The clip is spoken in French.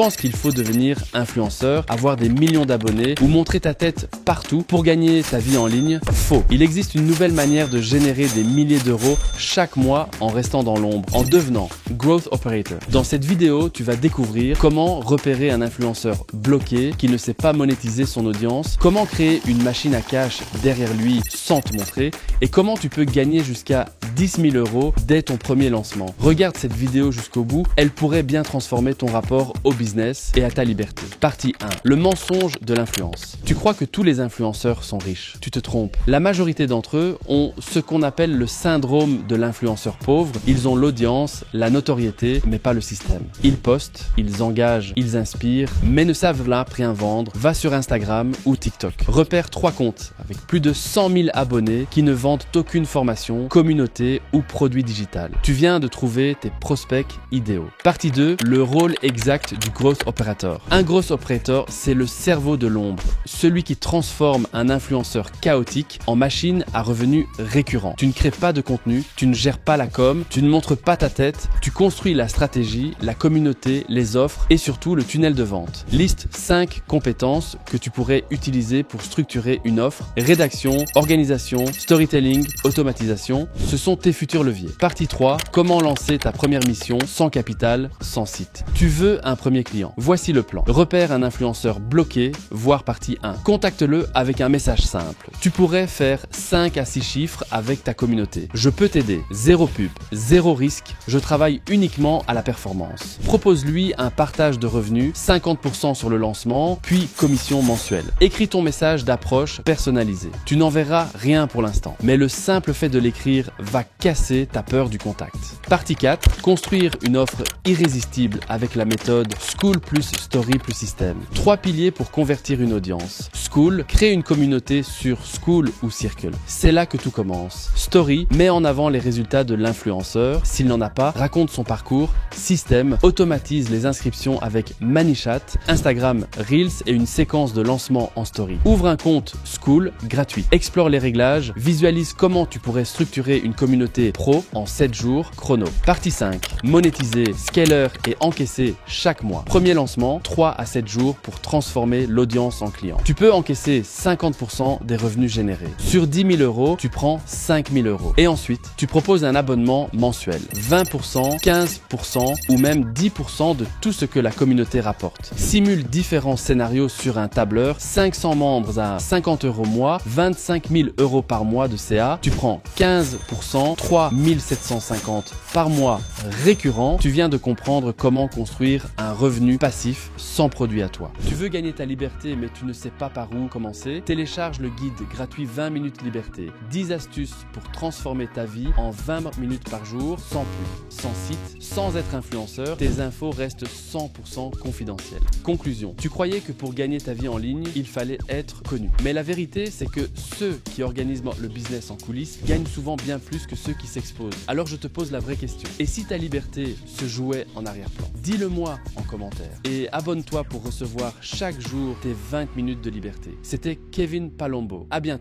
penses qu'il faut devenir influenceur, avoir des millions d'abonnés ou montrer ta tête partout pour gagner ta vie en ligne? Faux. Il existe une nouvelle manière de générer des milliers d'euros chaque mois en restant dans l'ombre, en devenant Growth Operator. Dans cette vidéo, tu vas découvrir comment repérer un influenceur bloqué qui ne sait pas monétiser son audience, comment créer une machine à cash derrière lui sans te montrer et comment tu peux gagner jusqu'à 10 000 euros dès ton premier lancement. Regarde cette vidéo jusqu'au bout, elle pourrait bien transformer ton rapport au business et à ta liberté. Partie 1. Le mensonge de l'influence. Tu crois que tous les influenceurs sont riches. Tu te trompes. La majorité d'entre eux ont ce qu'on appelle le syndrome de l'influenceur pauvre. Ils ont l'audience, la notoriété, mais pas le système. Ils postent, ils engagent, ils inspirent, mais ne savent là rien vendre. Va sur Instagram ou TikTok. Repère 3 comptes avec plus de 100 000 abonnés qui ne vendent aucune formation, communauté ou produit digital. Tu viens de trouver tes prospects idéaux. Partie 2, le rôle exact du Growth Operator. Un Growth Operator, c'est le cerveau de l'ombre, celui qui transforme un influenceur chaotique en machine à revenus récurrents. Tu ne crées pas de contenu, tu ne gères pas la com, tu ne montres pas ta tête, tu construis la stratégie, la communauté, les offres et surtout le tunnel de vente. Liste 5 compétences que tu pourrais utiliser pour structurer une offre: rédaction, organisation, storytelling, automatisation. Ce sont tes futurs leviers. Partie 3, comment lancer ta première mission sans capital, sans site. Tu veux un premier client. Voici le plan. Repère un influenceur bloqué, voire partie 1. Contacte-le avec un message simple. Tu pourrais faire 5 à 6 chiffres avec ta communauté. Je peux t'aider. Zéro pub, zéro risque. Je travaille uniquement à la performance. Propose-lui un partage de revenus, 50% sur le lancement, puis commission mensuelle. Écris ton message d'approche personnalisé. Tu n'en verras rien pour l'instant, mais le simple fait de l'écrire va casser ta peur du contact. Partie 4, construire une offre irrésistible avec la méthode School plus Story plus Système. 3 piliers pour convertir une audience. School, crée une communauté sur School ou Circle. C'est là que tout commence. Story, met en avant les résultats de l'influenceur. S'il n'en a pas, raconte son parcours. Système, automatise les inscriptions avec ManyChat, Instagram Reels et une séquence de lancement en story. Ouvre un compte School gratuit. Explore les réglages, visualise comment tu pourrais structurer une communauté pro en 7 jours chrono. Partie 5. Monétiser, scaler et encaisser chaque mois. Premier lancement, 3 à 7 jours pour transformer l'audience en client. Tu peux encaisser 50% des revenus générés. Sur 10 000 euros, tu prends 5 000 euros. Et ensuite, tu proposes un abonnement mensuel. 20%, 15% ou même 10% de tout ce que la communauté rapporte. Simule différents scénarios sur un tableur. 500 membres à 50 euros mois, 25 000 euros par mois de CA. Tu prends 15%, 3 750 par mois récurrent. Tu viens de comprendre comment construire un revenu passif sans produit à toi. Tu veux gagner ta liberté mais tu ne sais pas par où commencer? Télécharge le guide gratuit 20 minutes liberté. 10 astuces pour transformer ta vie en 20 minutes par jour, sans pub, sans site, sans être influenceur. Tes infos restent 100% confidentielles. Conclusion. Tu croyais que pour gagner ta vie en ligne, il fallait être connu. Mais la vérité, c'est que ceux qui organisent le business en coulisses gagnent souvent bien plus que ceux qui s'exposent. Alors je te pose la vraie question. Et si ta liberté se jouait en arrière-plan? Dis-le moi en commentaire. Et abonne-toi pour recevoir chaque jour tes 20 minutes de liberté. C'était Kevin Palombo. À bientôt.